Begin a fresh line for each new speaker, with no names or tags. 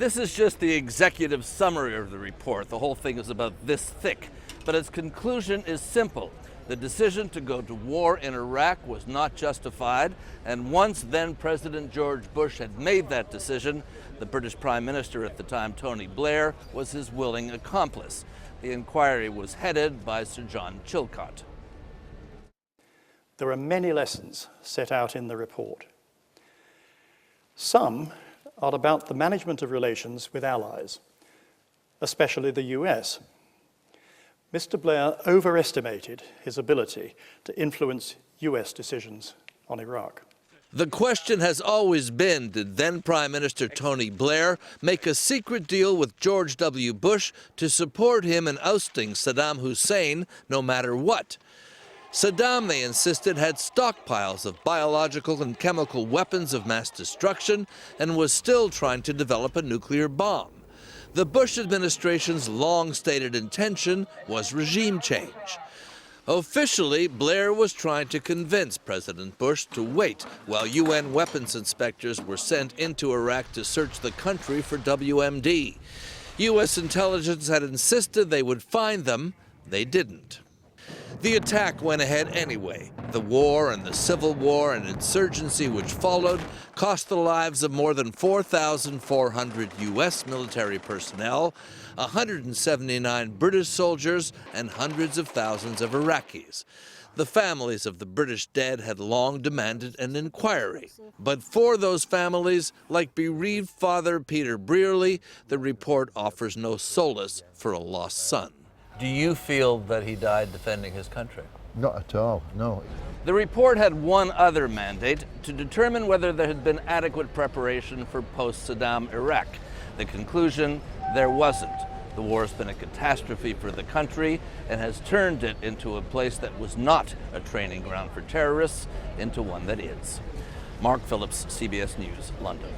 This is just the executive summary of the report. The whole thing is about this thick, but its conclusion is simple. The decision to go to war in Iraq was not justified, and once then President George Bush had made that decision, the British Prime Minister at the time, Tony Blair, was his willing accomplice. The inquiry was headed by Sir John Chilcot.
There are many lessons set out in the report. Some are about the management of relations with allies, especially the US. Mr. Blair overestimated his ability to influence US decisions on Iraq.
The question has always been, did then Prime Minister Tony Blair make a secret deal with George W. Bush to support him in ousting Saddam Hussein no matter what? Saddam, they insisted, had stockpiles of biological and chemical weapons of mass destruction and was still trying to develop a nuclear bomb. The Bush administration's long-stated intention was regime change. Officially, Blair was trying to convince President Bush to wait while UN weapons inspectors were sent into Iraq to search the country for WMD. U.S. intelligence had insisted they would find them. They didn't. The attack went ahead anyway. The war and the civil war and insurgency which followed cost the lives of more than 4,400 U.S. military personnel, 179 British soldiers, and hundreds of thousands of Iraqis. The families of the British dead had long demanded an inquiry. But for those families, like bereaved father Peter Brearley, the report offers no solace for a lost son. Do you feel that he died defending his country?
Not at all, no.
The report had one other mandate, to determine whether there had been adequate preparation for post-Saddam Iraq. The conclusion, there wasn't. The war has been a catastrophe for the country and has turned it into a place that was not a training ground for terrorists into one that is. Mark Phillips, CBS News, London.